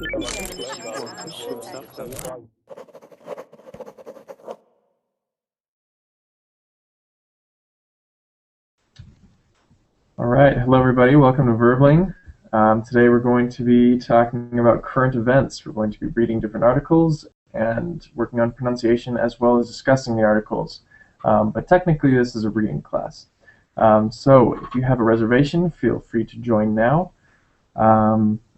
All right, hello everybody, welcome to Verbling. Today we're going to be talking about current events. We're going to be reading different articles and working on pronunciation as well as discussing the articles. But technically this is a reading class. So if you have a reservation, feel free to join now.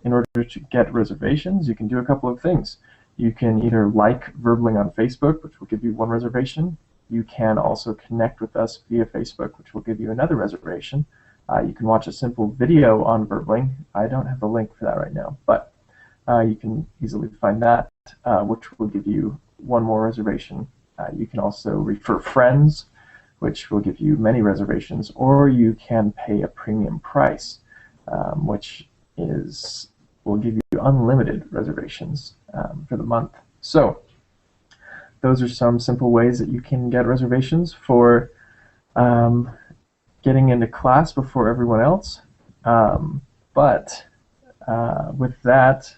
In order to get reservations, you can do a couple of things. You can either like Verbling on Facebook, which will give you one reservation. You can also connect with us via Facebook, which will give you another reservation. You can watch a simple video on Verbling. I don't have the link for that right now, but you can easily find that, which will give you one more reservation. You can also refer friends, which will give you many reservations, or you can pay a premium price, which will give you unlimited reservations for the month. So those are some simple ways that you can get reservations for getting into class before everyone else. But with that,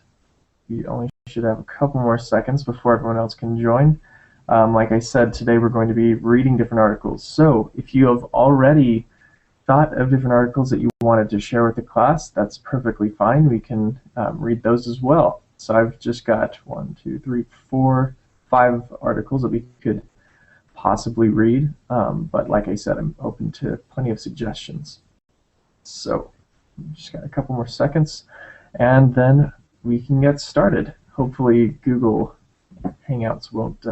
you only should have a couple more seconds before everyone else can join. Like I said, today we're going to be reading different articles. So if you have already thought of different articles that you wanted to share with the class, that's perfectly fine. We can read those as well. So I've just got 1, 2, 3, 4, 5 articles that we could possibly read, but like I said, I'm open to plenty of suggestions. So just got a couple more seconds and then we can get started. Hopefully Google Hangouts won't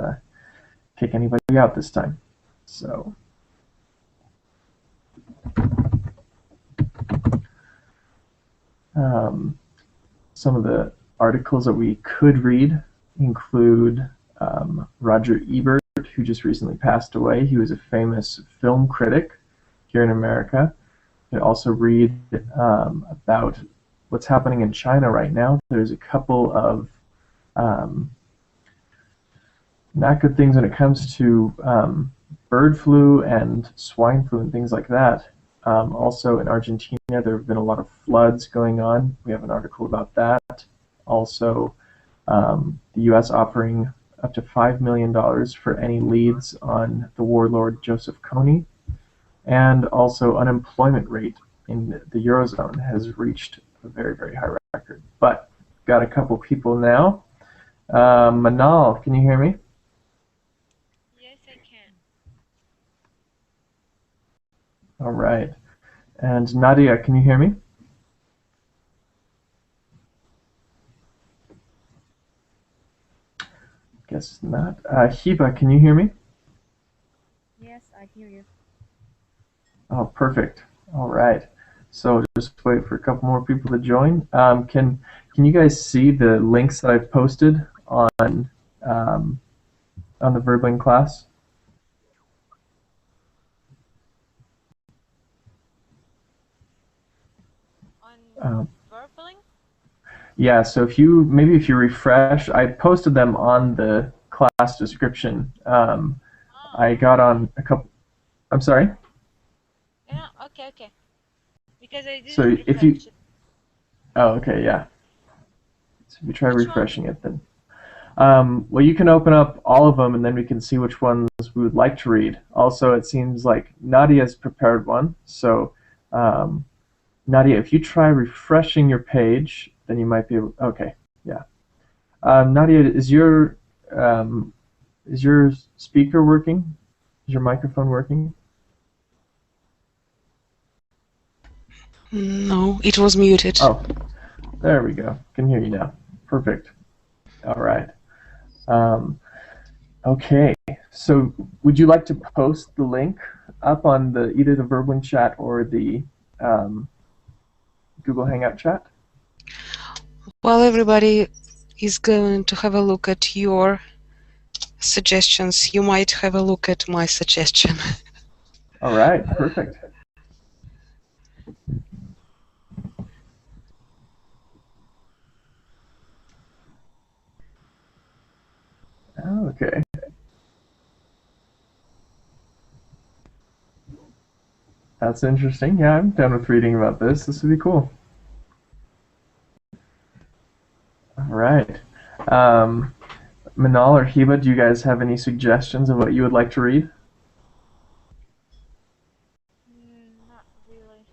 kick anybody out this time. So some of the articles that we could read include Roger Ebert, who just recently passed away. He was a famous film critic here in America. You can also read about what's happening in China right now. There's a couple of not good things when it comes to bird flu and swine flu and things like that. Also in Argentina, there have been a lot of floods going on. We have an article about that. Also, the U.S. offering up to $5 million for any leads on the warlord Joseph Kony. And also unemployment rate in the Eurozone has reached a very, very high record. But got a couple people now. Manal, can you hear me? Yes, I can. All right. And Nadia, can you hear me? Guess not. Hiba, can you hear me? Yes, I hear you. Oh, perfect. All right. So just wait for a couple more people to join. Can you guys see the links that I've posted on the Verbling class? On Verbling? Yeah. So if you refresh, I posted them on the class description. I got on a couple. I'm sorry. Yeah. Okay. Because I didn't So if refresh you. it. Oh, okay. Yeah. So if you try Which refreshing it, then. Well, you can open up all of them, and then we can see which ones we would like to read. Also, it seems like Nadia's prepared one. So, Nadia, if you try refreshing your page, then you might be able. Okay, yeah. Nadia, is your speaker working? Is your microphone working? No, it was muted. Oh, there we go. Can hear you now. Perfect. All right. Okay, so would you like to post the link up on either the Verbling chat or the Google Hangout chat? While everybody is going to have a look at your suggestions, you might have a look at my suggestion. All right, perfect. Okay. That's interesting. Yeah, I'm done with reading about this. This would be cool. All right. Um, Manal or Hiba, do you guys have any suggestions of what you would like to read? Not really.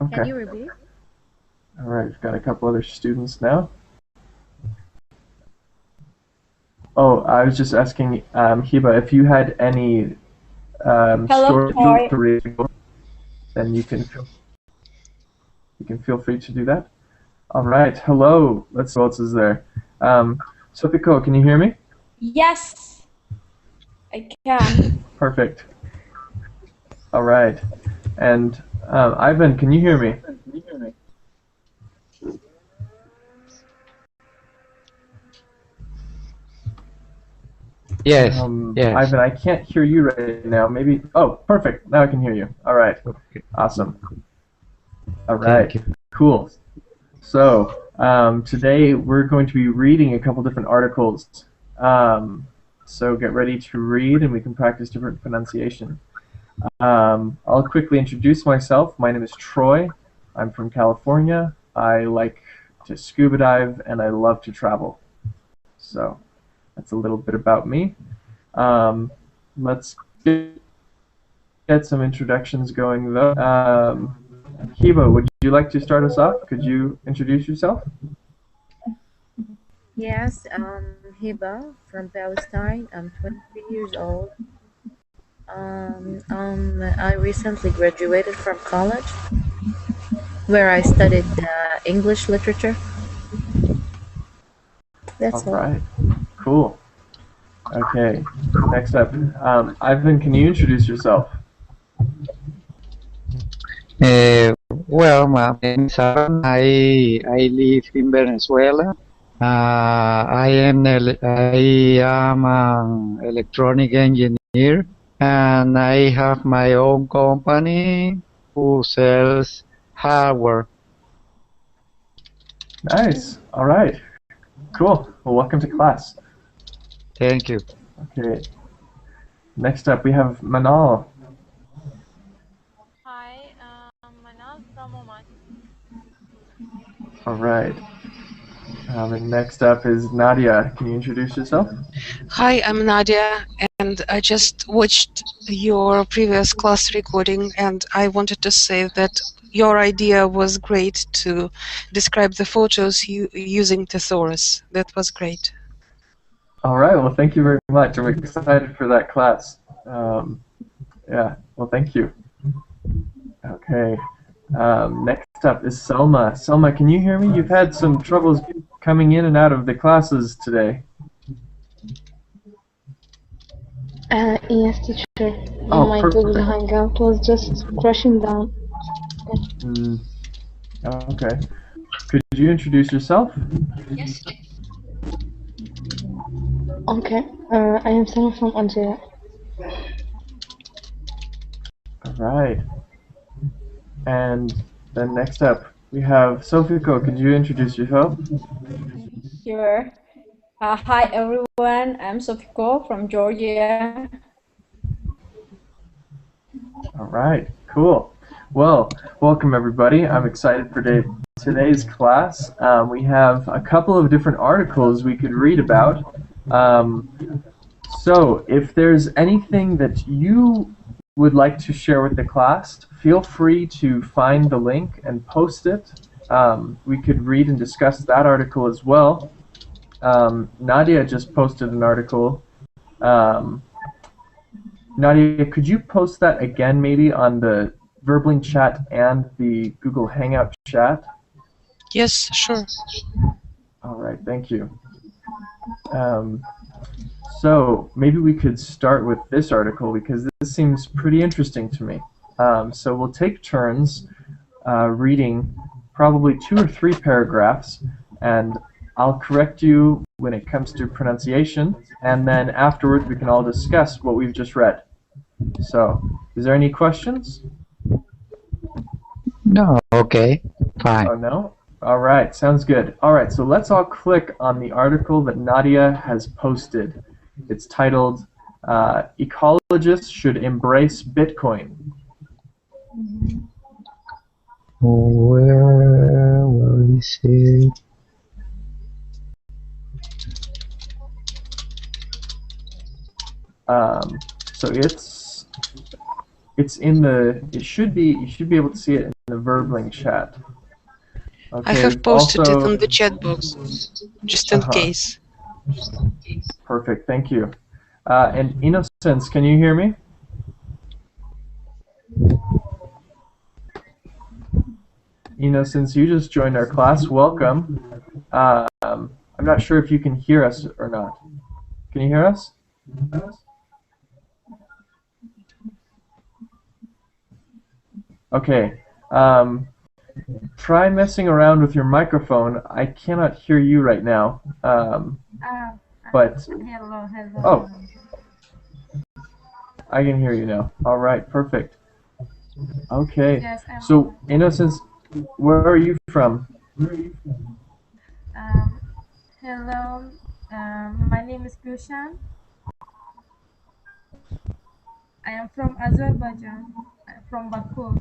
Okay. Can you repeat? All right, we've got a couple other students now. Oh, I was just asking Hiba if you had any Hello, stories Troy. to read, then you can feel free to do that. All right. Hello. Let's see who else is there. Sofiko, can you hear me? Yes, I can. Perfect. All right. And Ivan, can you hear me? Yes, yes. Ivan, I can't hear you right now. Maybe. Oh, perfect. Now I can hear you. All right. Okay. Awesome. All Thank right. you. Cool. So today we're going to be reading a couple different articles. So get ready to read, and we can practice different pronunciation. I'll quickly introduce myself. My name is Troy. I'm from California. I like to scuba dive, and I love to travel. So that's a little bit about me. Let's get some introductions going, though. Hiba, would you like to start us off? Could you introduce yourself? Yes, I'm Hiba from Palestine. I'm 23 years old. I recently graduated from college where I studied English literature. All That's all. right. Cool. Okay. Next up, Ivan, can you introduce yourself? Well, my name is Aaron. I live in Venezuela. I am an electronic engineer, and I have my own company who sells hardware. Nice. All right. Cool. Well, welcome to class. Thank you. Okay. Next up, we have Manal. Hi, Manal from Oman. All right. And next up is Nadia. Can you introduce yourself? Hi, I'm Nadia, and I just watched your previous class recording, and I wanted to say that your idea was great to describe the photos using thesaurus. That was great. All right. Well, thank you very much. I'm excited for that class. Yeah. Well, thank you. Okay. Next up is Selma. Selma, can you hear me? You've had some troubles coming in and out of the classes today. Yes, teacher. Oh, My perfect. Google Hangout was just crashing down. Okay. Could you introduce yourself? Yes. Okay. I am Selma from Algeria. All right. And then next up, we have Sofiko. Could you introduce yourself? Sure. Hi, everyone. I'm Sofiko from Georgia. All right. Cool. Well, welcome everybody. I'm excited for today's class. We have a couple of different articles we could read about. So if there's anything that you would like to share with the class, feel free to find the link and post it. We could read and discuss that article as well. Nadia just posted an article. Nadia, could you post that again maybe on the Verbling chat and the Google Hangout chat? Yes, sure. All right, thank you. So maybe we could start with this article because this seems pretty interesting to me. So we'll take turns reading probably 2 or 3 paragraphs, and I'll correct you when it comes to pronunciation, and then afterwards we can all discuss what we've just read. So, is there any questions? No, okay, fine. Oh, no? All right, sounds good. All right, so let's all click on the article that Nadia has posted. It's titled, Ecologists Should Embrace Bitcoin. Where see. So it's in the. It should be. You should be able to see it in the Verbling chat. Okay. I have we've posted it also, in the chat box, just in case. Perfect. Thank you. And Innocence, can you hear me? Innocence, you just joined our class. Welcome. I'm not sure if you can hear us or not. Can you hear us? Okay. Try messing around with your microphone. I cannot hear you right now. But Hello. oh, I can hear you now. All right, perfect. Okay. Yes, So, Innocence, where are you from? hello. My name is Gulshan. I am from Azerbaijan, from Baku.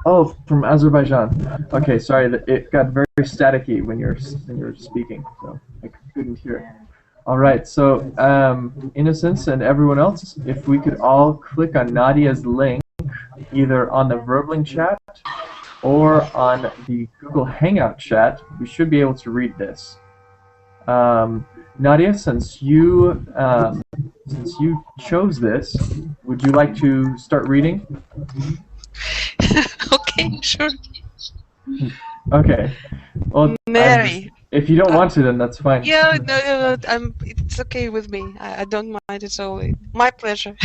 Oh, from Azerbaijan. Okay, sorry, it got very staticky when you're speaking, so I couldn't hear it. All right, so Innocence and everyone else, if we could all click on Nadia's link, either on the Verbling chat or on the Google Hangout chat, we should be able to read this. Nadia, since you chose this, would you like to start reading? Okay, sure. Okay. Well, Mary. if you don't want to, then that's fine. Yeah, no, it's okay with me. I don't mind at all. My pleasure.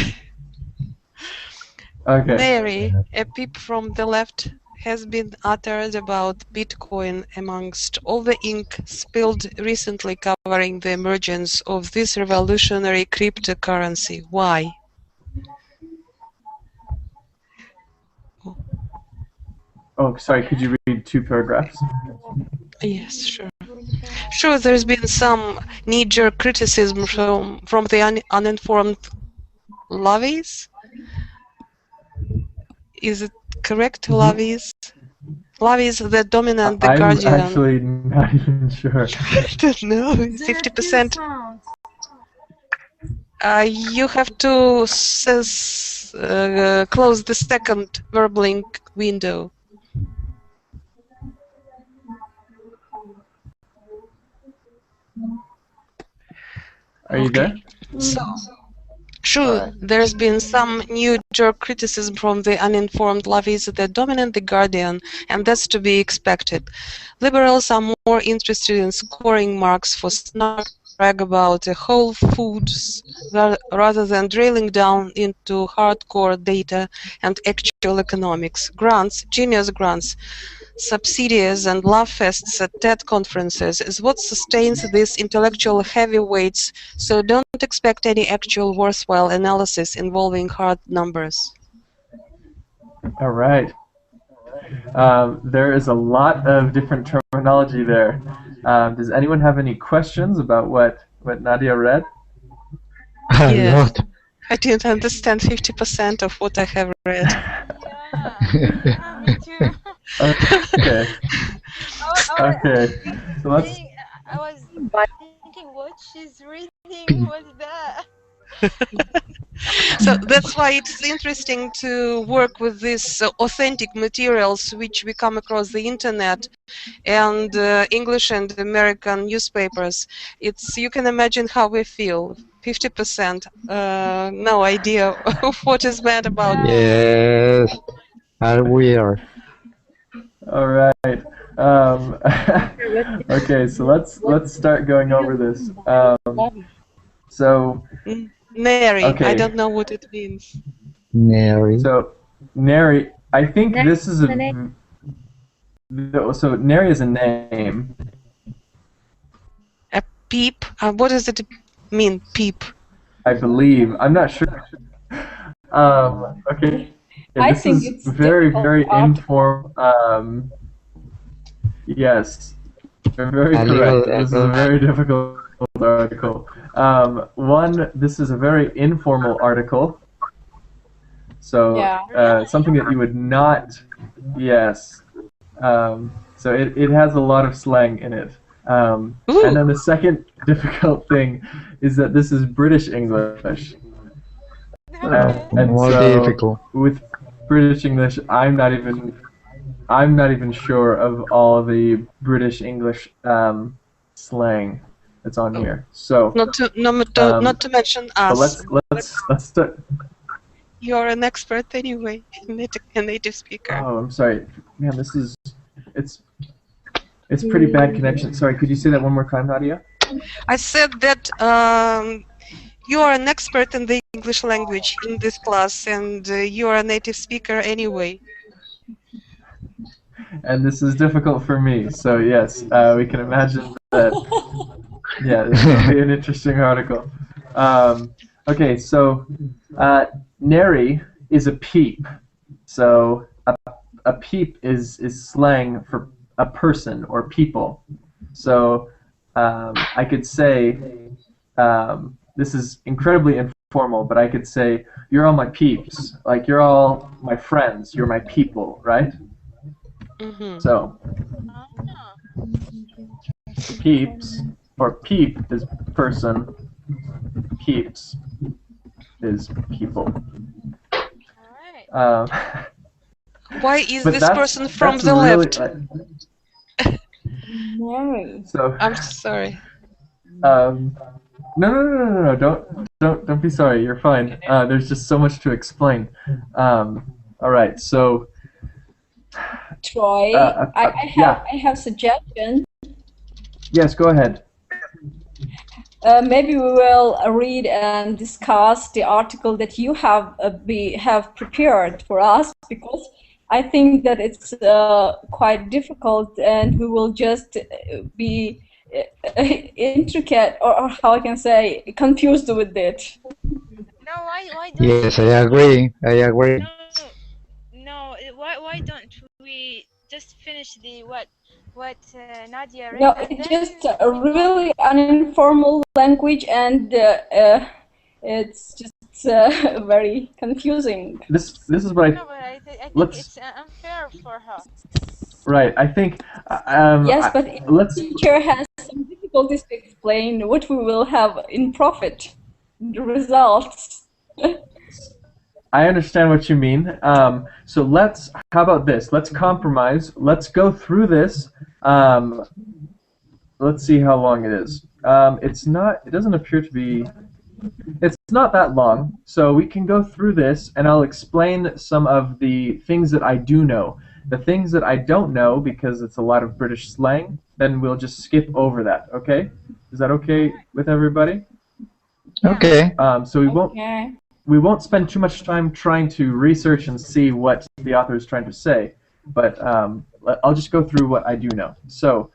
Okay. Mary, a peep from the left, has been uttered about Bitcoin amongst all the ink spilled recently covering the emergence of this revolutionary cryptocurrency. Why? Oh, sorry, could you read 2 paragraphs? Yes, sure. Sure, there's been some knee-jerk criticism from the uninformed lovies. Is it correct, lovies? Lovies that dominant the Guardian. I'm actually not even sure. I don't know. 50%. You have to close the second Verbling window. Are you there? So, sure, there's been some knee-jerk criticism from the uninformed lovies that dominate the Guardian, and that's to be expected. Liberals are more interested in scoring marks for snark brag about the whole foods rather than drilling down into hardcore data and actual economics. Grants, genius grants, subsidies and love fests at TED conferences is what sustains these intellectual heavyweights, so don't expect any actual worthwhile analysis involving hard numbers. All right. There is a lot of different terminology there. Does anyone have any questions about what Nadia read? Yeah, I didn't understand 50% of what I have read. Yeah, me too. Okay. Okay. So let's. I was thinking, what she's reading was that. So that's why it's interesting to work with these authentic materials which we come across the internet and English and American newspapers. You can imagine how we feel. 50%, no idea of what is bad about. Yes, are weird. All right. Okay, so let's start going over this. So. Nary, okay. I don't know what it means. Nary. So, Nary, I think this is a. So, Nary is a name. A peep? What does it mean, peep? I believe. I'm not sure. Okay. Yeah, this is very, very informal. Yes. You're very correct. This is a very difficult article. This is a very informal article. So something that you would not, yes, So it has a lot of slang in it. And then the second difficult thing is that this is British English. Okay. And More so difficult. with British English, I'm not even sure of all the British English slang that's on here. So Not to mention but us. let's start. You're an expert anyway, a native speaker. Oh, I'm sorry, man. It's it's pretty bad connection. Sorry, could you say that one more time, Nadia? I said that you are an expert in the English language in this class, and you are a native speaker anyway. And this is difficult for me. So yes, we can imagine that. Yeah, this will be an interesting article. Okay, so nary is a peep. So a peep is slang for a person or people. So I could say, this is incredibly informal, but I could say, you're all my peeps. Like, you're all my friends. You're my people, right? Mm-hmm. So Ah, peeps, or peep is person, peeps is people. alright. Why is But this person from that's the really, left? Mary. So I'm sorry. no, don't be sorry. You're fine. There's just so much to explain. All right, so Troy, yeah. I have suggestion. Yes, go ahead. Maybe we will read and discuss the article that you have prepared for us, because I think that it's quite difficult, and we will just be intricate, or how I can say, confused with it. No, why don't Yes, we I agree. I agree. why don't we just finish the what Nadia read, No, and it's then just a really an informal language, and it's just very confusing. This is what no, but I think let's it's unfair for her. right. I think Yes, but if the let's teacher has some difficulties to explain what we will have in profit, the results. I understand what you mean. So how about this? Let's compromise. Let's go through this. Let's see how long it is. It doesn't appear to be, it's not that long. So we can go through this, and I'll explain some of the things that I do know. The things that I don't know, because it's a lot of British slang, then we'll just skip over that, okay? Is that okay with everybody? Okay. So Okay. we won't spend too much time trying to research and see what the author is trying to say, but I'll just go through what I do know. So,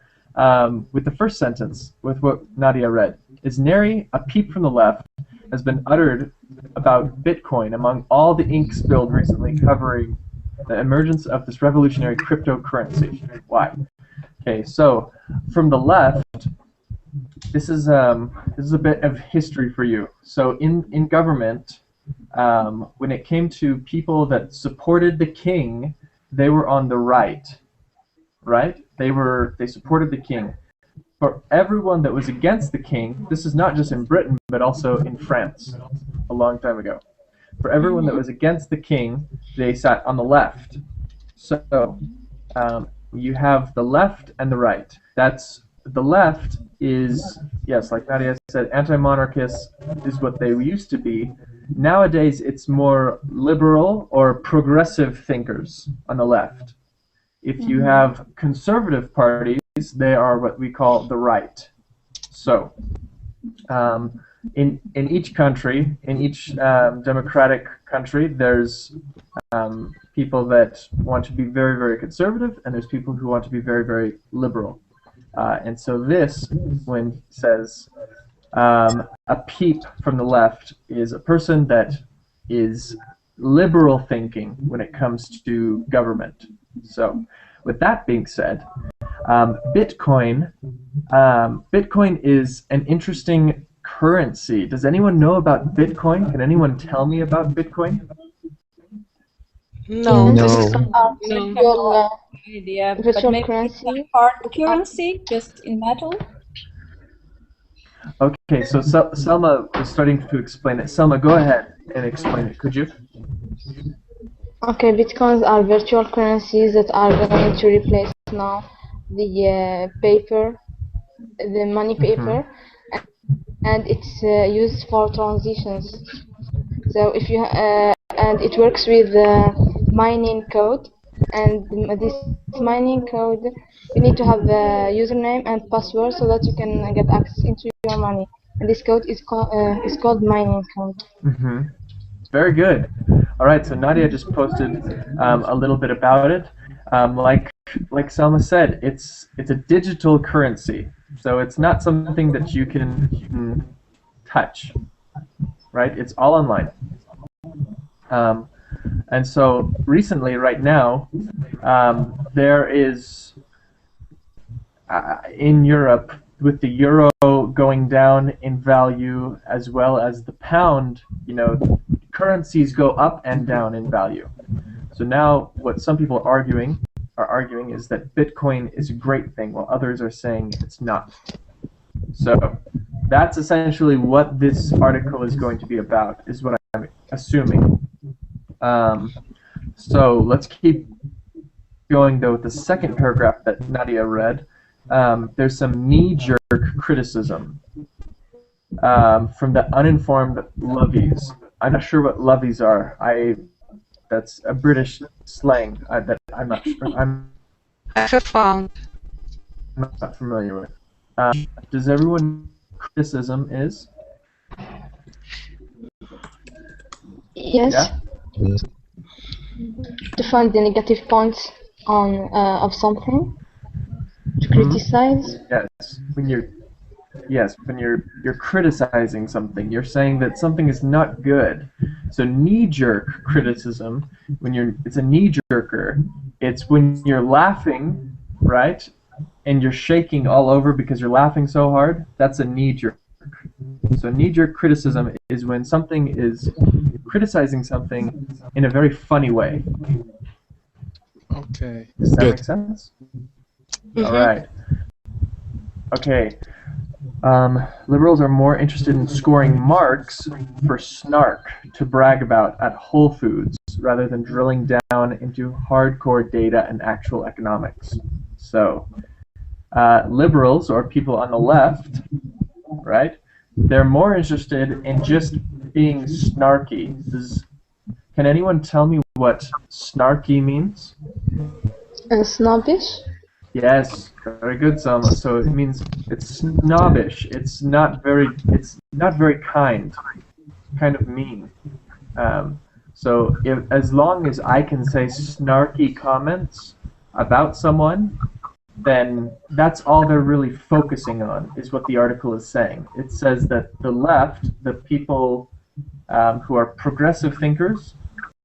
with the first sentence, with what Nadia read, is nary a peep from the left has been uttered about Bitcoin among all the ink spilled recently covering the emergence of this revolutionary cryptocurrency. Why? Okay, so from the left, this is a bit of history for you. So in government, when it came to people that supported the king, they were on the right, right? They supported the king. For everyone that was against the king, this is not just in Britain, but also in France, a long time ago. For everyone that was against the king, they sat on the left. So you have the left and the right. The left is, yes, like Nadia said, anti-monarchist is what they used to be. Nowadays, it's more liberal or progressive thinkers on the left. If you have conservative parties, they are what we call the right. So, in each country, in each democratic country, there's people that want to be very, very conservative, and there's people who want to be very, very liberal. And so this, when he says a peep from the left, is a person that is liberal thinking when it comes to government. So, with that being said, Bitcoin is an interesting currency. Does anyone know about Bitcoin? Can anyone tell me about Bitcoin? No, No. this Yes, is I no. have no idea, but virtual maybe it's a currency hard that are currency, just in metal. Okay, so Selma was starting to explain it. Selma, go ahead and explain it, could you? okay. Bitcoins are virtual currencies that are going to replace now the paper, the money Mm-hmm. paper, and it's used for transitions. So if you and it works with mining code, and this mining code, you need to have a username and password so that you can get access into your money. And this code is called mining code. Mm-hmm. Very good. All right, so Nadia just posted a little bit about it. Like Selma said, it's a digital currency, so it's not something that you can touch, right? It's all online. Um, and so recently, right now, there is in Europe, with the euro going down in value as well as the pound, currencies go up and down in value. So now what some people are arguing is that Bitcoin is a great thing while others are saying it's not. So that's essentially what this article is going to be about, is what I'm assuming. Um, so let's keep going though with the second paragraph that Nadia read. There's some knee-jerk criticism from the uninformed lovies. I'm not sure what lovies are. That's a British slang that I'm I have found. not familiar with. Does everyone know what criticism is? Yes, Yeah. Yes. to find the negative points on of something, to Mm-hmm. criticize. Yes. When you're criticizing something, you're saying that something is not good. So knee-jerk criticism, it's a knee-jerker. It's when you're laughing, right, and you're shaking all over because you're laughing so hard. That's a knee-jerk. So knee-jerk criticism is when something is criticizing something in a very funny way. Okay. Does that Good. make sense? Mhm. All right. Okay. Liberals are more interested in scoring marks for snark to brag about at Whole Foods rather than drilling down into hardcore data and actual economics. So, liberals, or people on the left, right, they're more interested in just being snarky. Can anyone tell me what snarky means? Snobbish. Yes, very good, Selma. So it means it's snobbish. It's not very kind, kind of mean. So as long as I can say snarky comments about someone, then that's all they're really focusing on, is what the article is saying. It says that the left, the people who are progressive thinkers,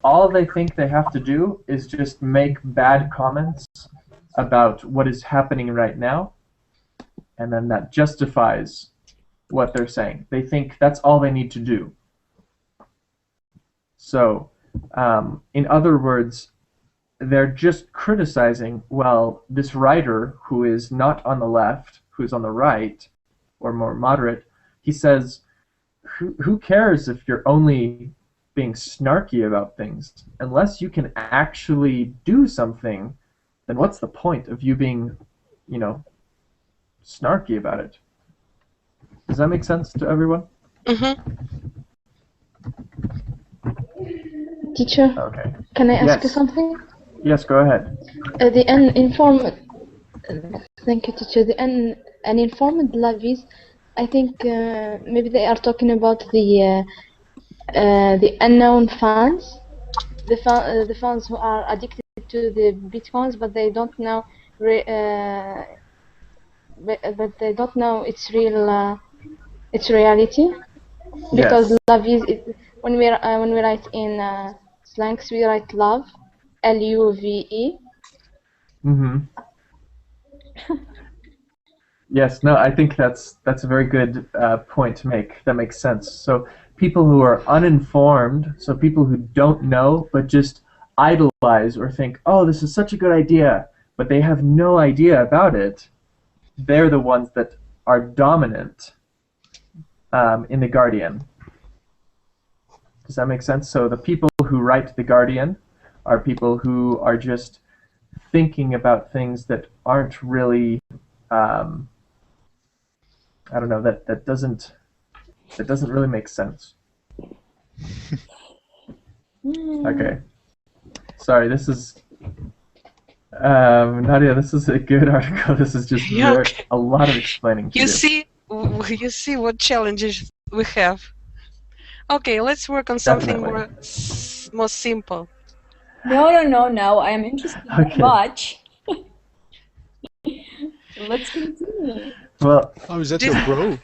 all they think they have to do is just make bad comments about what is happening right now, and then that justifies what they're saying. They think that's all they need to do. So, in other words, they're just criticizing, well, this writer who is not on the left, who's on the right, or more moderate, he says, who cares if you're only being snarky about things? Unless you can actually do something, then what's the point of you being, snarky about it? Does that make sense to everyone? Mhm. Teacher, Okay. can I ask you Yes. something? Yes, go ahead. The uninformed, thank you, teacher. The uninformed levies, I think maybe they are talking about the unknown fans, the fans who are addicted to the bitcoins, but they don't know, but they don't know its reality. Because Yes. love is when we write in slangs, we write love, LUVE. Mm-hmm. Yes, no, I think that's a very good point to make. That makes sense. So people who are uninformed, so people who don't know but just idolize or think, oh, this is such a good idea, but they have no idea about it, they're the ones that are dominant in The Guardian. Does that make sense? So the people who write The Guardian are people who are just thinking about things that aren't really, I don't know, that doesn't really make sense. Okay. Sorry, this is Nadia. This is a good article. This is just Okay. a lot of explaining to You do. you see what challenges we have. Okay, let's work on something more simple. No. I am interested very Okay. much. Let's continue. Well, Oh, is that your bro?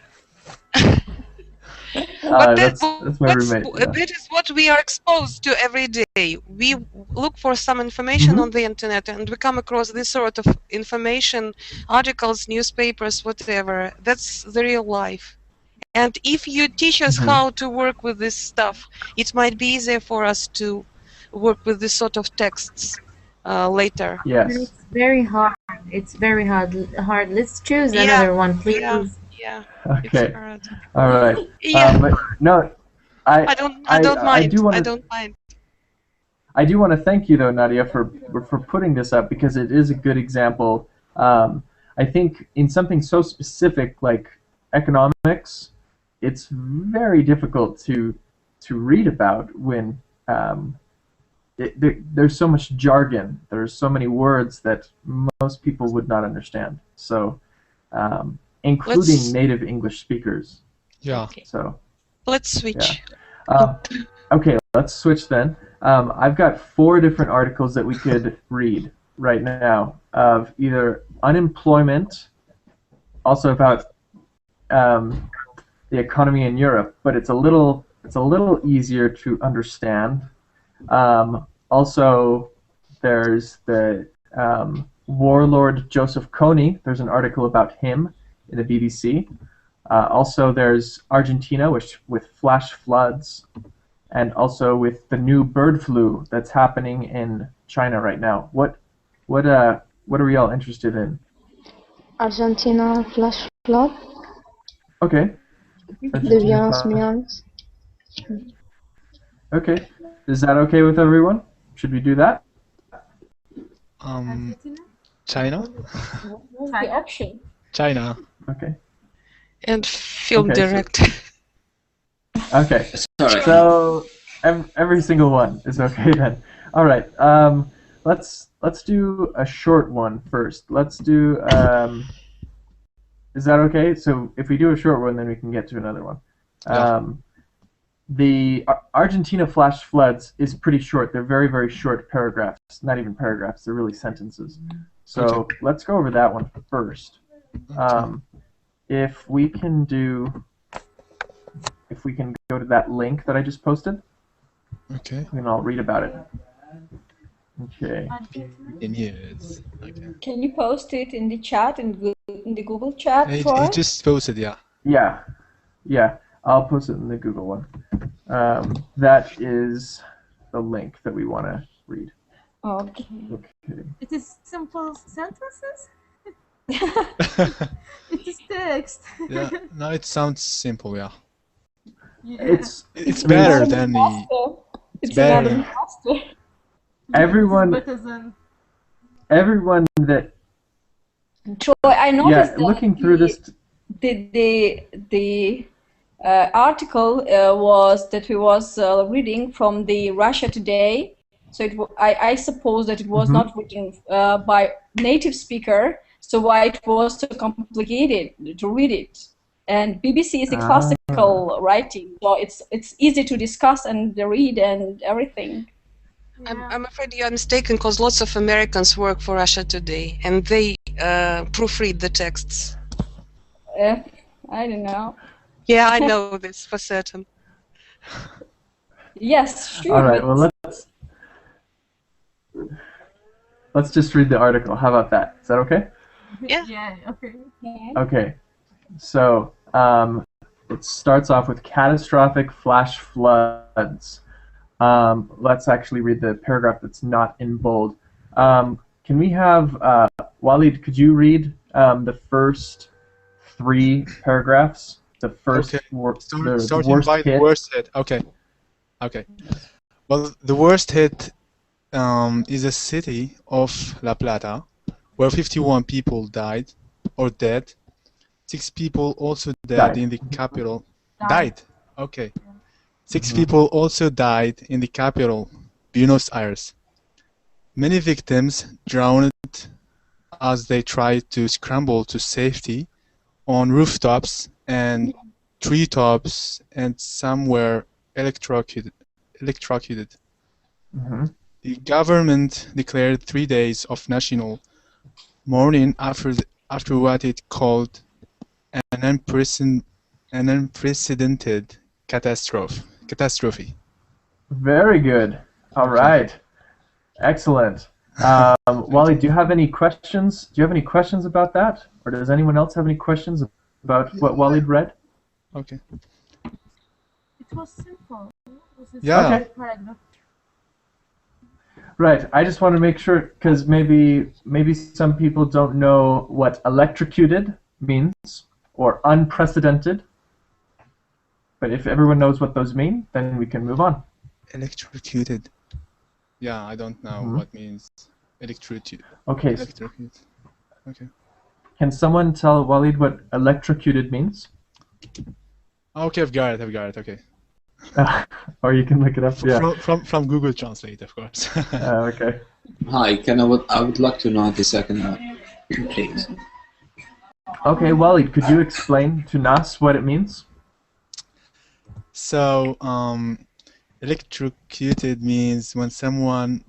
But that's my roommate. Yeah. that is what we are exposed to every day. We look for some information on the internet and we come across this sort of information, articles, newspapers, whatever. That's the real life. And if you teach us how to work with this stuff, it might be easier for us to work with this sort of texts later. Yes. It's very hard. It's very hard. Let's choose another one, please. Yeah. Okay. It's hard. All right. Yeah. But no, I don't mind. I don't mind. I do want to thank you though, Nadia, for putting this up because it is a good example. I think in something so specific like economics, it's very difficult to read about when there's so much jargon. There's so many words that most people would not understand. So, including native English speakers. Yeah. Okay. So. Let's switch. Yeah. Okay, let's switch then. I've got 4 different articles that we could read right now of either unemployment, also about the economy in Europe, but it's a little easier to understand. Also, there's the warlord Joseph Kony. There's an article about him in the BBC. Also, there's Argentina, with flash floods, and also with the new bird flu that's happening in China right now. What are we all interested in? Argentina flash flood. Okay. The violence. Okay. Is that okay with everyone? Should we do that? China? What's the option? China. Okay. And film Okay, director. Okay. So every single one is okay then. All right. Let's do a short one first. Let's do. Is that okay? So if we do a short one, then we can get to another one. The Argentina flash floods is pretty short. They're very, very short paragraphs. Not even paragraphs. They're really sentences. So let's go over that one first. If we can go to that link that I just posted. Okay. And I'll read about it. Okay. In here. Okay. Can you post it in the chat, in the Google chat for He us? just posted, yeah. Yeah. I'll post it in the Google one. That is the link that we want to read. Okay. Okay. It is simple sentences? It is text. Yeah. No, it sounds simple, yeah. It's better than the... It's better. faster. Everyone that Troy, I noticed that looking through this. The article was that we was reading from the Russia Today. So I suppose that it was not written by native speaker. So why it was so complicated to read it. And BBC is a classical writing, so it's easy to discuss and read and everything. I'm afraid you are mistaken because lots of Americans work for Russia Today and they proofread the texts. I don't know. Yeah, I know this for certain. Yes, sure. All right. Well, let's just read the article. How about that? Is that okay? Yeah. Okay. Okay. So it starts off with catastrophic flash floods. Let's actually read the paragraph that's not in bold. Can we have Walid? Could you read the first 3 paragraphs? The first, Okay. the Starting worst by the hit. worst hit. Okay. Okay. Well, the worst hit is the city of La Plata, where 51 people died or dead. 6 people also died in the capital. Died. Okay. 6 people also died in the capital, Buenos Aires. Many victims drowned as they tried to scramble to safety on rooftops and treetops, and some were electrocuted. Mhm. The government declared 3 days of national mourning after what it called an unprecedented catastrophe. Very good. All Okay. right. Excellent. Wally, do you have any questions? Do you have any questions about that, or does anyone else have any questions about what Walid read? Okay. It was simple. Was it Yeah. Okay. paragraph? Right. I just want to make sure because maybe some people don't know what electrocuted means or unprecedented. But if everyone knows what those mean, then we can move on. Electrocuted. Yeah, I don't know what means electrocuted. Okay. Electrocuted. Okay. Can someone tell Walid what electrocuted means? Okay, I've got it. Okay. Or you can look it up. Yeah. From Google Translate, of course. Okay. Hi, I would like to know the second one, please. Okay, Walid, could you explain to Nas what it means? So, electrocuted means when someone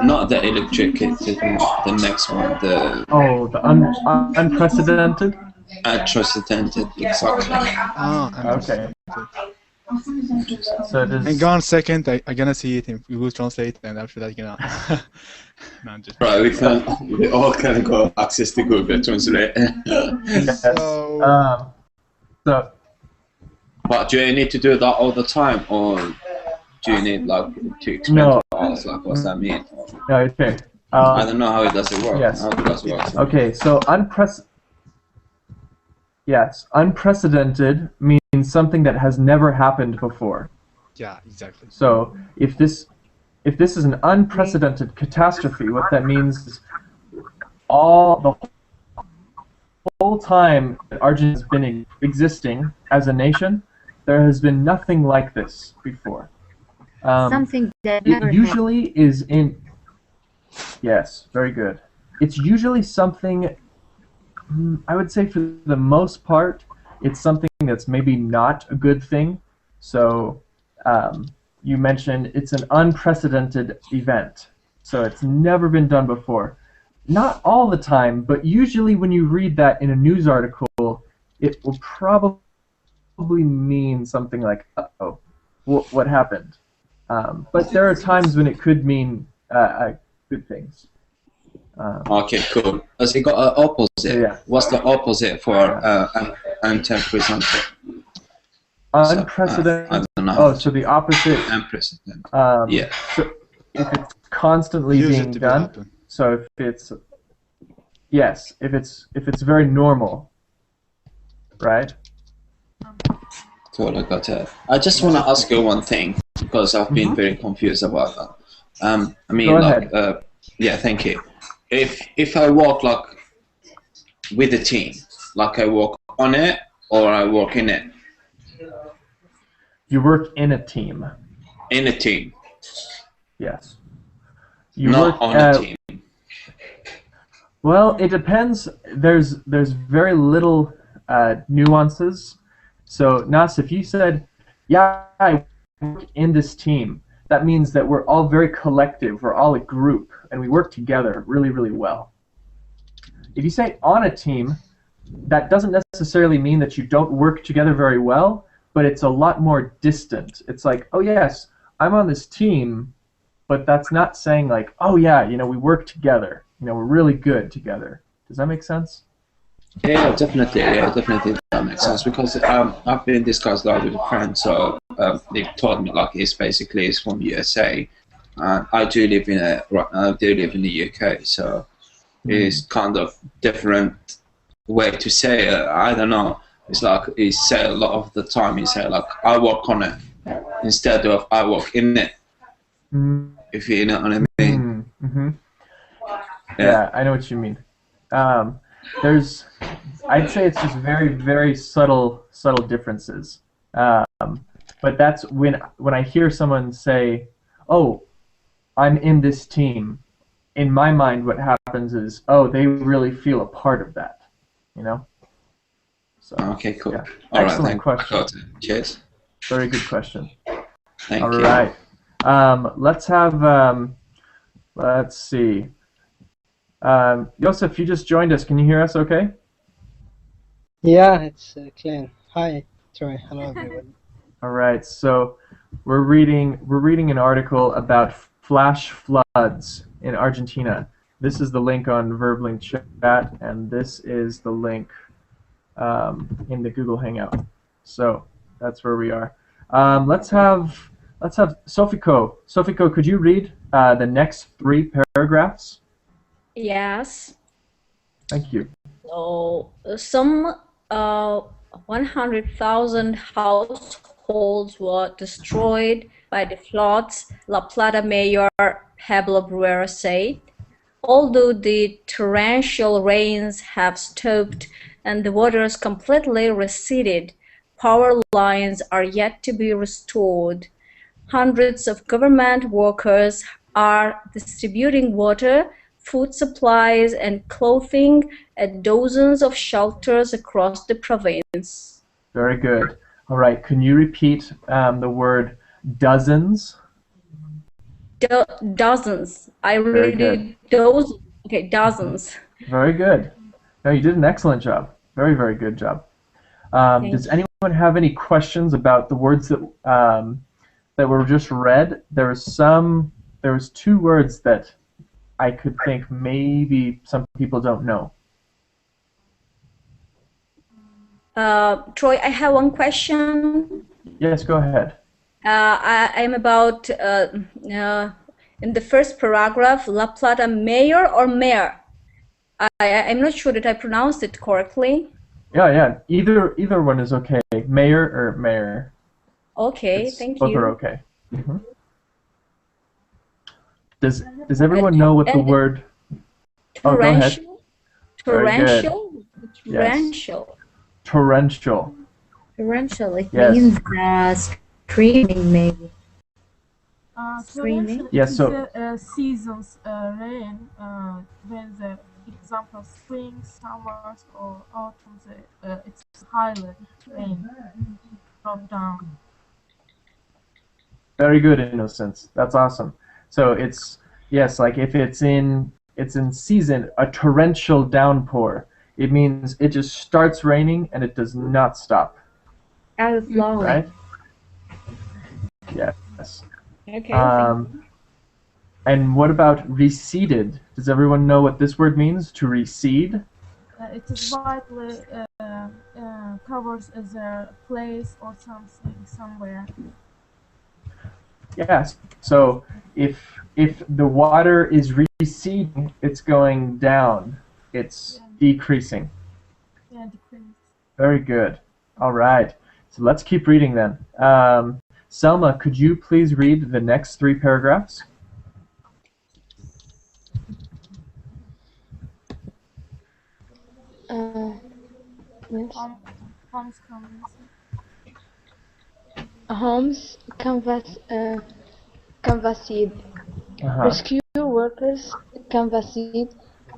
Not the electrocuted, the next one, the unprecedented. Unprecedented, exactly. Okay. So it is. Hang on a second, I'm gonna see it in Google Translate, and after that, no, I'm just. Right, we all can go access to Google Translate. Yes. So. But do you need to do that all the time, or do you need like to explain to us like what's that mean? No, okay. I don't know how it does work. Yes. How it does work. Okay, so unprecedented means something that has never happened before. Yeah, exactly. So if this is an unprecedented catastrophe, what that means is the whole time that Argentina has been existing as a nation, there has been nothing like this before. Something that never It usually is in. Yes, very good. It's usually something. I would say for the most part, it's something that's maybe not a good thing. So you mentioned it's an unprecedented event. So it's never been done before. Not all the time, but usually when you read that in a news article, it will probably mean something like, uh-oh, what happened? But there are times when it could mean good things. Okay, cool. Has it got an opposite? Yeah. What's the opposite for unprecedented? Unprecedented. I don't know. Oh, so the opposite. Unprecedented. Yeah. So if it's constantly being done. So if it's if it's very normal, right? Cool, I got it. I just want to ask you one thing because I've been very confused about that. I mean, Go like, ahead. yeah, thank you. If I work like with a team, like I work on it or I work in it. You work in a team. In a team. Yes. You Not work on a team. Well, it depends. There's very little nuances. So, Nas, if you said, yeah, I work in this team, that means that we're all very collective. We're all a group, and we work together really, really well. If you say on a team, that doesn't necessarily mean that you don't work together very well, but it's a lot more distant. It's like, oh, yes, I'm on this team, but that's not saying like, oh, yeah, we work together. We're really good together. Does that make sense? Yeah, definitely. Yeah, definitely that makes sense because I've been discussed that with a friend. So they told me like it's from USA, and I do live in the UK. So it's kind of different way to say it. I don't know. It's like he say a lot of the time. He say like I work on it instead of I work in it. If you know what I mean. Mm-hmm. Yeah, I know what you mean. There's, I'd say it's just very, very subtle differences. But that's when I hear someone say, "Oh, I'm in this team." In my mind, what happens is, "Oh, they really feel a part of that," you know. So, okay, cool. Yeah. All Excellent right, question. Cheers. Very good question. Thank All you. right. Let's have. Let's see. Joseph, you just joined us. Can you hear us? Okay. Yeah, it's clear. Hi, Troy. Hello, everyone. All right. So we're reading an article about flash floods in Argentina. This is the link on Verbling chat, and this is the link in the Google Hangout. So that's where we are. Let's have Sofiko. Sofiko, could you read the next 3 paragraphs? Yes. Thank you. So some 100,000 households were destroyed by the floods, La Plata Mayor Pablo Bruera said. Although the torrential rains have stopped and the waters completely receded, power lines are yet to be restored. Hundreds of government workers are distributing water, food supplies, and clothing at dozens of shelters across the province. Very good. All right. Can you repeat the word dozens? Dozens. I Very read good. it dozens. Okay, dozens. Very good. No, you did an excellent job. Very, very good job. Does anyone have any questions about the words that were just read? There was 2 words that I could think maybe some people don't know. Troy, I have one question. Yes, go ahead. I'm about in the first paragraph, La Plata mayor or mayor? I'm not sure that I pronounced it correctly. Yeah. Either one is okay. Mayor or mayor. Okay, thank Both you. are okay. Does everyone know what the word? Oh, go ahead. Torrential. Torrential. Torrential. It Yes. means streaming, maybe. Torrential Yes, is so- seasons rain when the example spring, summers, or autumn. It's highly rain from down. Very good, Innocence. That's awesome. So it's yes, like if it's in season, a torrential downpour. It means it just starts raining and it does not stop. Overflowing. Right? Yes. Okay. And what about receded? Does everyone know what this word means? To recede? It is widely covers a place or something somewhere. Yes. So if the water is receding, it's going down. It's decreasing. Yeah, decrease. Very good. All right. So let's keep reading then. Selma, could you please read the next 3 paragraphs? Yes. Homes Canvassed. Rescue workers canvassed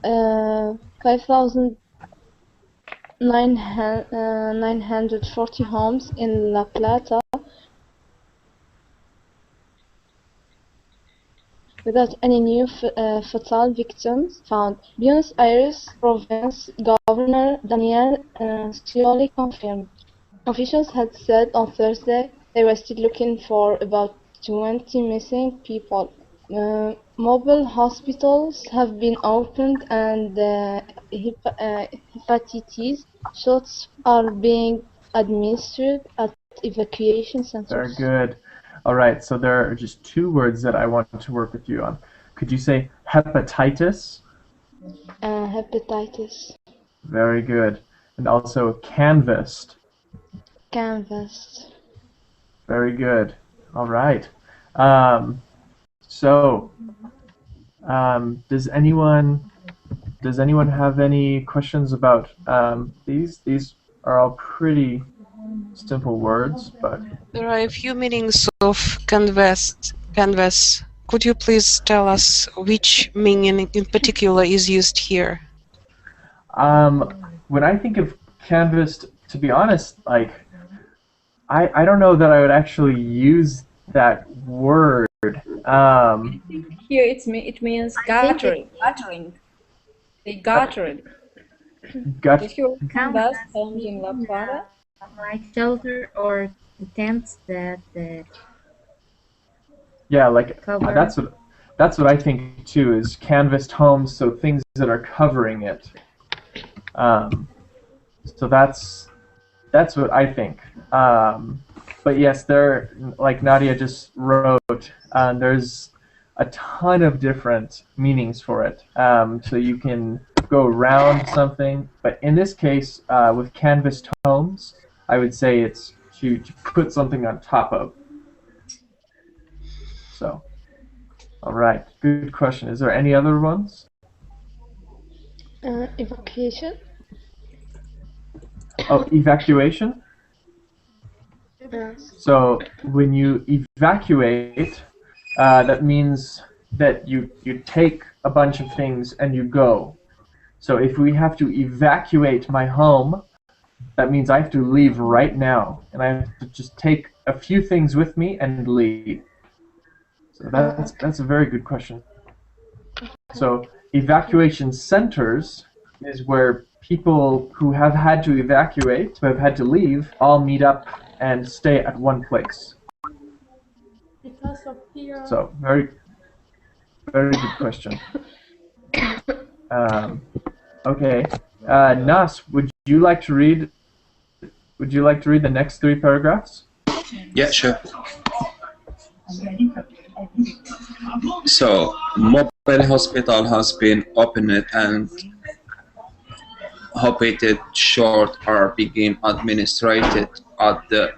5,940 homes in La Plata without any new fatal victims found. Buenos Aires Province Governor Daniel Scioli confirmed. Officials had said on Thursday they were still looking for about 20 missing people. Mobile hospitals have been opened and hepatitis shots are being administered at evacuation Very centers. good. All right, so there are just two words that I want to work with you on. Could you say hepatitis? Hepatitis. Very good. And also canvassed. Canvas. Very good. All right. Um, so, does anyone have any questions about these? These are all pretty simple words, but There are a few meanings of canvas. Canvas. Could you please tell us which meaning in particular is used here? when I think of canvassed, to be honest, like I don't know that I would actually use that word. Here it means gathering. Gathering. They gathered. Did you canvas homes in La Plata? Like shelter or the tents that Yeah, like cover. that's what I think too is canvassed homes, so things that are covering it. So that's what I think. But yes, there, like Nadia just wrote, there's a ton of different meanings for it. So you can go around something, but in this case, with canvassed homes, I would say it's to put something on top of. So, all right, good question. Is there any other ones? Evacuation. Oh, evacuation? Yes. So when you evacuate, that means that you take a bunch of things and you go. So if we have to evacuate my home, that means I have to leave right now, and I have to just take a few things with me and leave. So that's a very good question. So evacuation centers is where people who have had to evacuate, who have had to leave, all meet up and stay at one place. Because of fear. So very good question. Okay, Nas, would you like to read the next three paragraphs? Yeah, sure. So, mobile hospital has been opened and hepatitis shots are being administered at the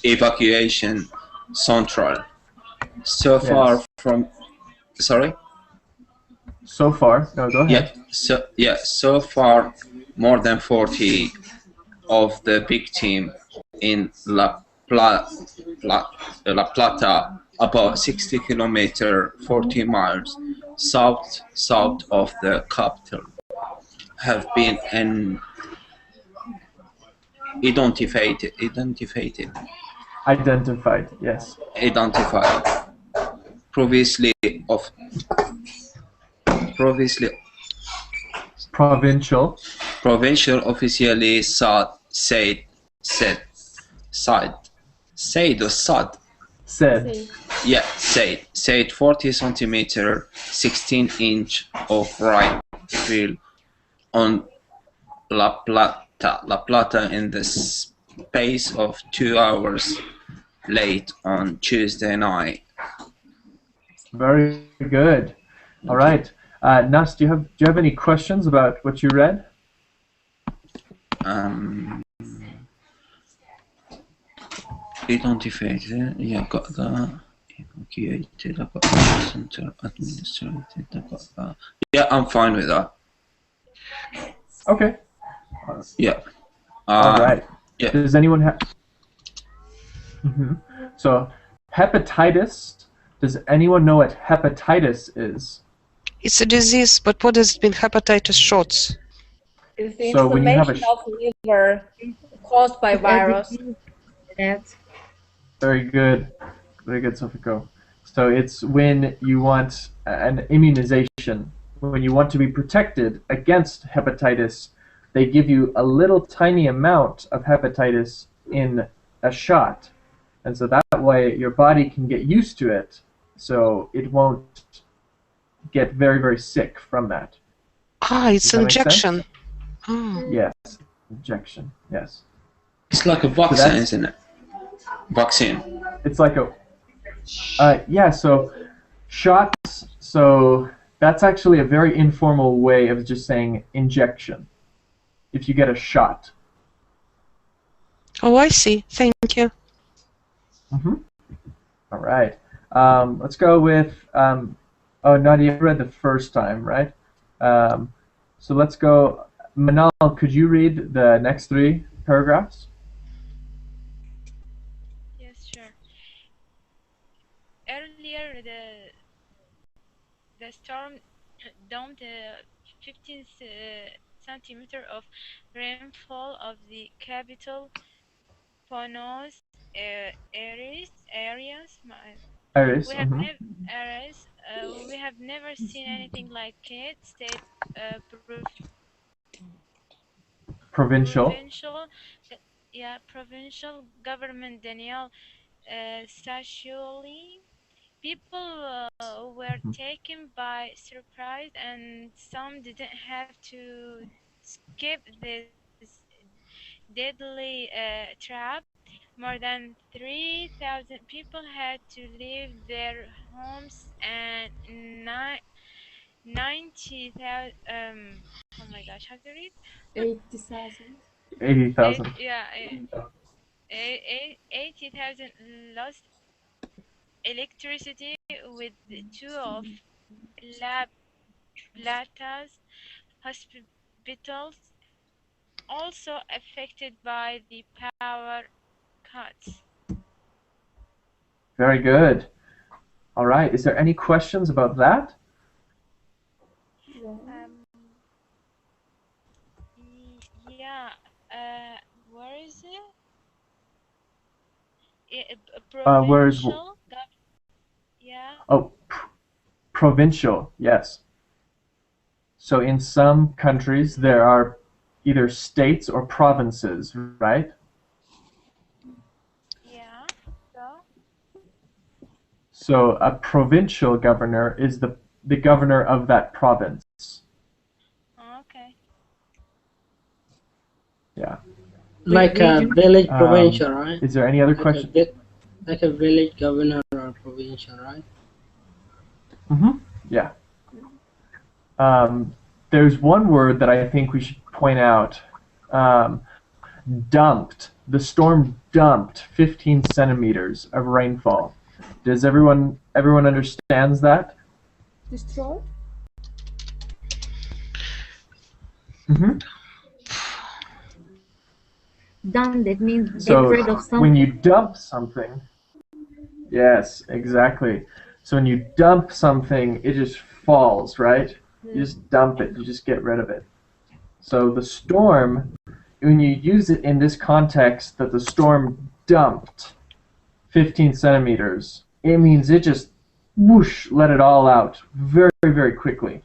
evacuation central. So Yes. far from, sorry? So far, no, go ahead. So far, more than 40 of the victims in La Plata, about 60 kilometers, 40 miles south of the capital, have been identified. Yes. Identified. Previously provincial officially said 40 centimeter 16-inch of rifle on La Plata in the space of 2 hours late on Tuesday night. Very good. All right, Nas, do you have any questions about what you read? Identified. Yeah, got that. Evacuated. I got that. Center administrated. I got that. Yeah, I'm fine with that. Okay. Yeah. All right. Yeah. Does anyone have? So, hepatitis. Does anyone know what hepatitis is? It's a disease, but what does it mean? Hepatitis shots. It's the So when you have inflammation of the liver caused by virus. Very good, Sofiko. So it's when you want an immunization, when you want to be protected against hepatitis, they give you a little tiny amount of hepatitis in a shot. And so that way your body can get used to it, so it won't get very, very sick from that. Ah, it's Does that make injection. sense? Oh. Yes, injection, yes. It's like a So vaccine, isn't it? Vaccine. It's like a, yeah, so shots, so that's actually a very informal way of just saying injection. If you get a shot. Oh, I see. Thank you. Mm-hmm. All right. Let's go with, oh, Nadia, you read the first time, right? So let's go, Manal, could you read the next 3 paragraphs? Yes, sure. Earlier, the storm dumped 15 centimeter of rainfall of the capital Ponos areas. Iris. We have never areas. We have never seen anything like it. State Provincial. provincial government Daniel Sashioli. People were taken by surprise, and some didn't have to skip this deadly trap. More than 3,000 people had to leave their homes, and 90,000. Oh my gosh, how to read? 80,000. 80,000. Yeah, 80,000 lost electricity, with 2 of La Plata's hospitals also affected by the power cuts. Very good. All right. Is there any questions about that? Yeah. Where is it? Where's, Provincial. Yeah. oh, provincial, yes. So in some countries there are either states or provinces, right? Yeah. So a provincial governor is the governor of that province. Okay. Yeah. Like a village provincial, right? Is there any other questions? Like a village governor or provincial, right? Mm-hmm. Yeah. There's one word that I think we should point out. Dumped. The storm dumped 15 centimeters of rainfall. Does everyone understands that? Destroyed? Mm-hmm. Dump, that means get So rid of something. when you dump something, yes, exactly. So when you dump something, it just falls, right? You just dump it. You just get rid of it. So the storm, when you use it in this context that the storm dumped 15 centimeters, it means it just whoosh, let it all out very, very quickly.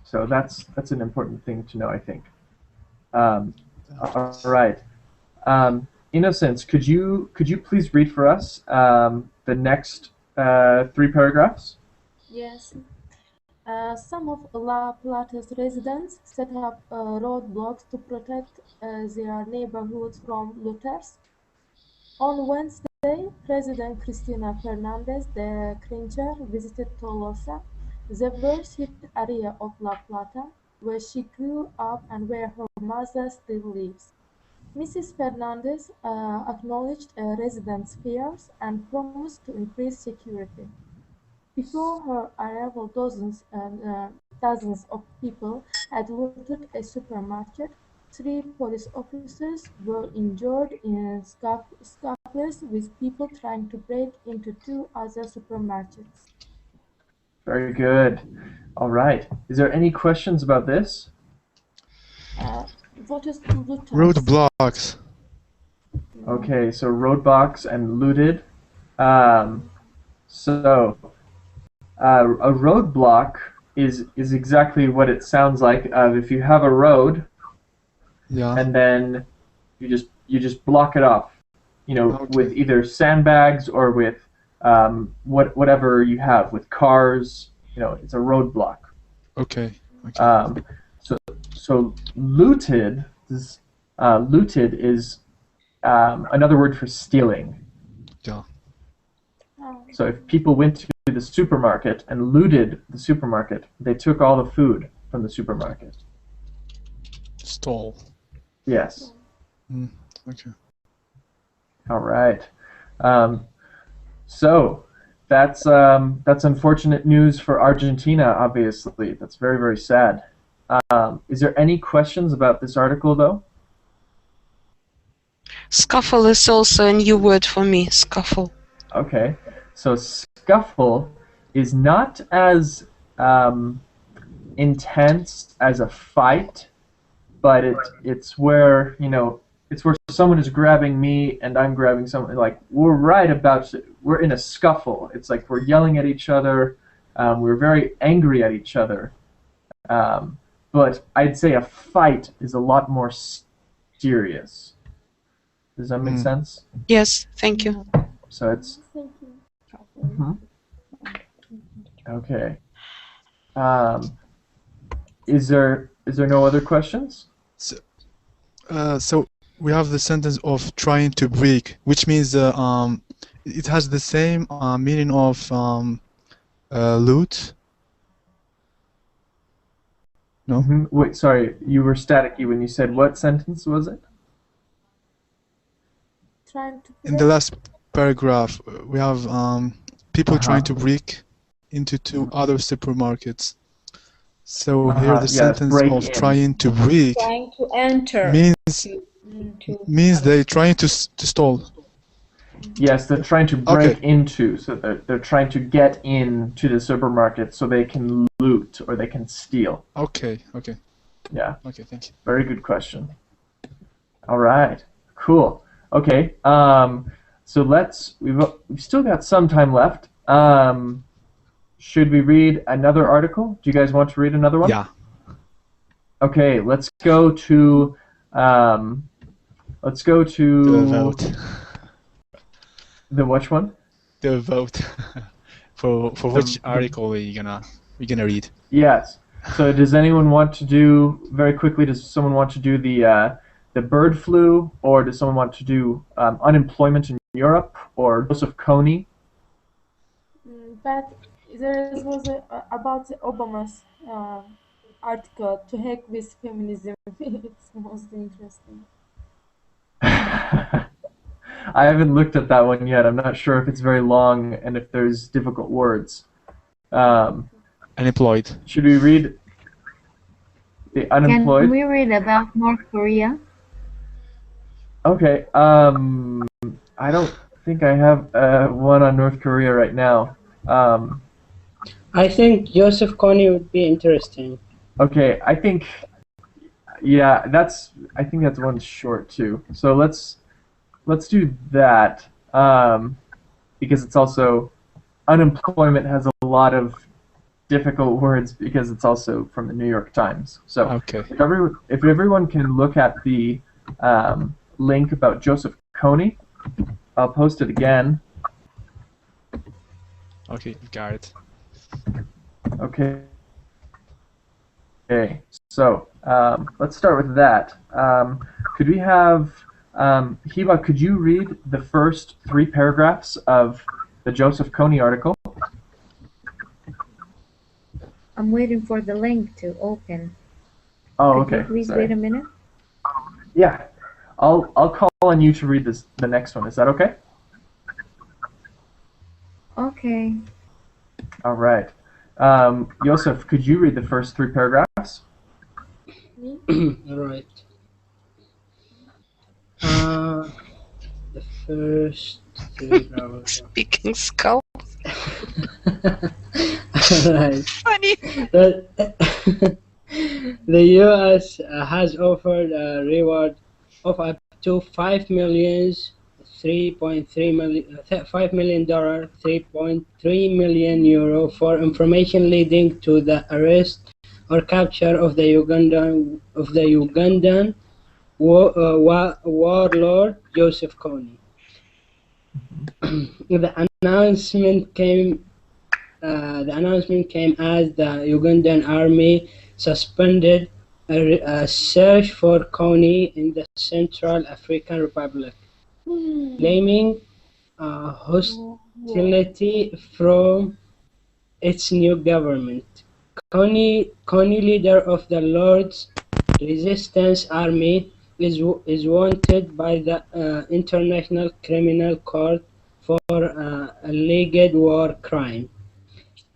So that's an important thing to know, I think. All right. Innocence, could you please read for us the next 3 paragraphs? Yes. Some of La Plata's residents set up roadblocks to protect their neighborhoods from looters. On Wednesday, President Cristina Fernandez de Kirchner visited Tolosa, the worst-hit area of La Plata, where she grew up and where her mother still lives. Mrs. Fernandez acknowledged residents' fears and promised to increase security. Before her arrival, dozens of people had looted a supermarket. 3 police officers were injured in scuffles with people trying to break into 2 other supermarkets. Very good. All right. Is there any questions about this? What is looters? Roadblocks. Okay, so roadblocks and looted. So a roadblock is exactly what it sounds like. If you have a road, Yeah. and then you just block it off, Okay. with either sandbags or with whatever you have with cars. It's a roadblock. Okay. Okay. So looted is another word for stealing. Yeah. So if people went to the supermarket and looted the supermarket, they took all the food from the supermarket. Stall. Yes. Okay. All right. So that's unfortunate news for Argentina. Obviously, that's very, very sad. Is there any questions about this article, though? Scuffle is also a new word for me. Scuffle. Okay. So scuffle is not as intense as a fight, but it's where it's where someone is grabbing me and I'm grabbing someone. Like we're in a scuffle. It's like we're yelling at each other. We're very angry at each other. But I'd say a fight is a lot more serious. Does that make sense? Yes, thank you. So it's okay. Is there no other questions? So we have the sentence of trying to break, which means it has the same meaning of loot. No? Wait, sorry, you were staticky when you said what sentence was it? Trying to In the last paragraph, we have people trying to break into two other supermarkets. So here the sentence of trying to break Trying to enter. means they're trying to stall. Yes, they're trying to break into, so they're trying to get into the supermarket so they can loot or they can steal. Okay, okay. Yeah. Okay, thank you. Very good question. All right, cool. Okay, so we've still got some time left. Should we read another article? Do you guys want to read another one? Yeah. Okay, let's go to the vote. The which one? The vote. for which article are you gonna read? Yes. So does anyone want to do very quickly? Does someone want to do the bird flu, or does someone want to do unemployment in Europe, or Joseph Kony? But there was about Obama's article, to heck with feminism. It's most interesting. I haven't looked at that one yet. I'm not sure if it's very long and if there's difficult words. Unemployed. Should we read the unemployed? Can we read about North Korea? Okay. I don't think I have one on North Korea right now. I think Joseph Kony would be interesting. Okay, I think I think that's one short too. So let's do that because it's also unemployment has a lot of difficult words because it's also from the New York Times. So okay. If everyone can look at the link about Joseph Kony, I'll post it again. Okay, got it. Okay. Okay, so let's start with that. Could we have Hiba? Could you read the first 3 paragraphs of the Joseph Kony article? I'm waiting for the link to open. Oh, Could okay. you please Sorry. wait a minute? Yeah, I'll call on you to read the next one. Is that okay? Okay. All right. Joseph, could you read the first 3 paragraphs? Alright. The first 3 paragraphs. Speaking skull. Alright. Funny. The US has offered a reward of up to $5 million $5 million, €3.3 million for information leading to the arrest or capture of the Ugandan warlord Joseph Kony. The announcement came as the Ugandan army suspended a search for Kony in the Central African Republic, claiming hostility from its new government. Kony, leader of the Lord's Resistance Army, is wanted by the International Criminal Court for alleged war crime.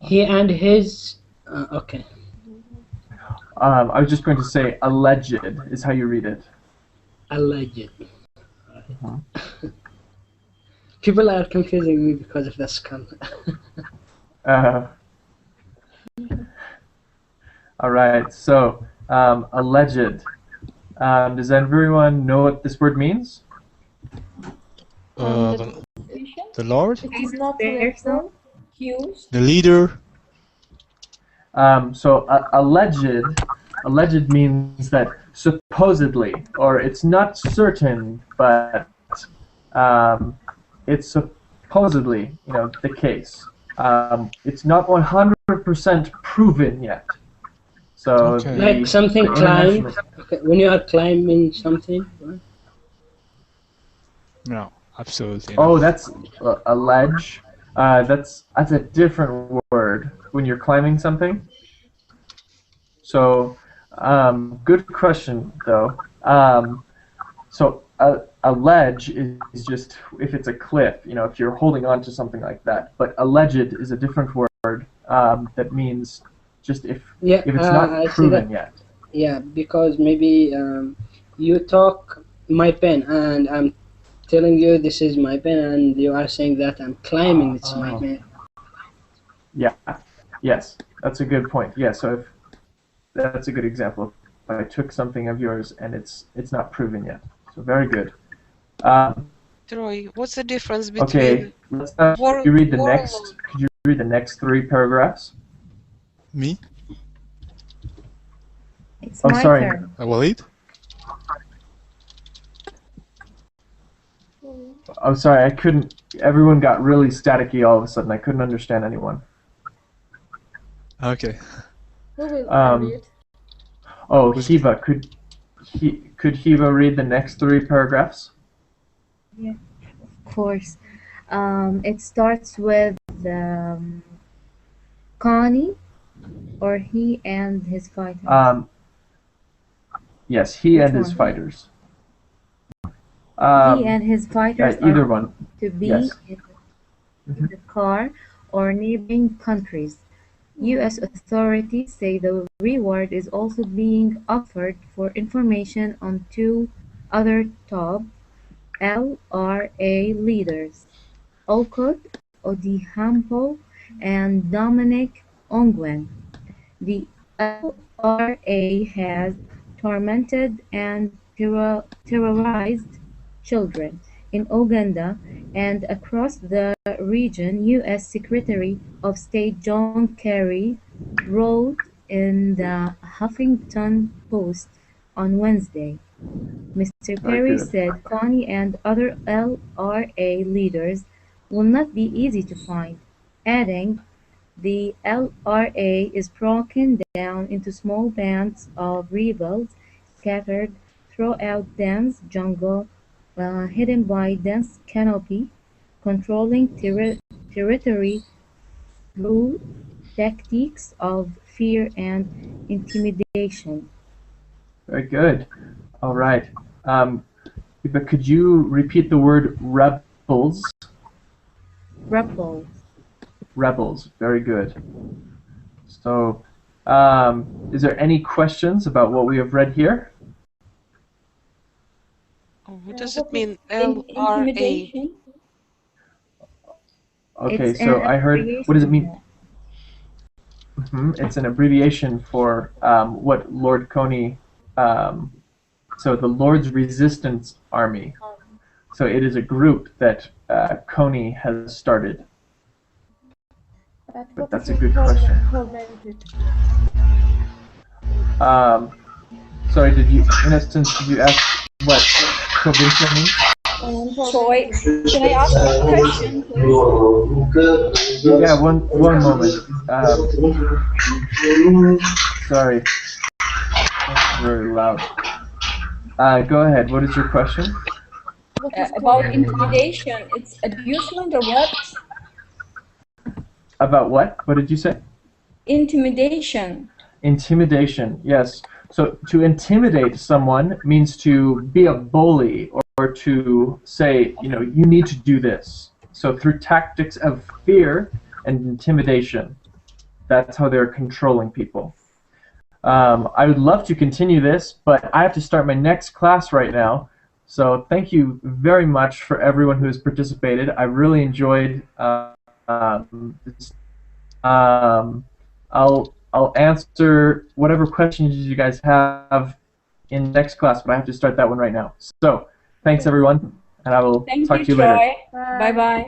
He and his okay. I was just going to say alleged is how you read it. Alleged. People are confusing me because of the skull. All right, so alleged. Does everyone know what this word means? The Lord? It is not literal. Cues. The leader? So alleged means that supposedly, or it's not certain, but it's supposedly, the case. It's not 100% proven yet. So Okay. Like something climbed. Okay. When you are climbing something. Right? No, absolutely Oh, not. that's allege. That's a different word when you're climbing something. So, good question though. So a ledge is just if it's a cliff, if you're holding on to something like that. But alleged is a different word that means just if it's not proven yet. Yeah, because maybe you talk my pen and I'm telling you this is my pen and you are saying that I'm climbing it's my pen. Yeah. Yes, that's a good point. Yeah, so if that's a good example. If I took something of yours and it's not proven yet. So very good. Troy, what's the difference Okay, between let's could you read the next? Could you read the next 3 paragraphs? Me? It's Oh, my sorry. turn. Walid? Oh, sorry. I couldn't. Everyone got really staticky all of a sudden. I couldn't understand anyone. Okay. Who will read? Oh, Hiva, could Hiva read the next 3 paragraphs? Yeah, of course. It starts with Connie, or he and his fighters. Yes, he Which and his one? fighters. He and his fighters either are one. to be Yes. in the car or neighboring countries. U.S. authorities say the reward is also being offered for information on 2 other top LRA leaders, Olcott Odihampo and Dominic Ongwen. The LRA has tormented and terrorized children in Uganda and across the region. U.S. Secretary of State John Kerry wrote in the Huffington Post on Wednesday. Mr. Kerry said Connie and other LRA leaders will not be easy to find, adding, "The LRA is broken down into small bands of rebels scattered throughout dense jungle, hidden by dense canopy, controlling territory through tactics of fear and intimidation." Very good. All right. But could you repeat the word rebels? Rebels. Rebels. Very good. So, is there any questions about what we have read here? what does it mean, LRA? Intimidation. Okay, It's so an I heard. What does it mean? abbreviation. It's an abbreviation for what Lord Coney. So the Lord's Resistance Army. So it is a group that Coney has started. But that's a good question. Sorry, Innocence, did you ask what provincial means? Troy, can I ask a question, please? Yeah, one moment. Sorry, that's very loud. Go ahead. What is your question? About intimidation, it's abusement or what? About what? What did you say? Intimidation. Intimidation, yes. So to intimidate someone means to be a bully or to say, you know, you need to do this. So through tactics of fear and intimidation, that's how they're controlling people. I would love to continue this, but I have to start my next class right now. So thank you very much for everyone who has participated. I really enjoyed this. I'll answer whatever questions you guys have in the next class, but I have to start that one right now. So thanks everyone, and I will Thank talk you, to you later. Troy. Bye-bye.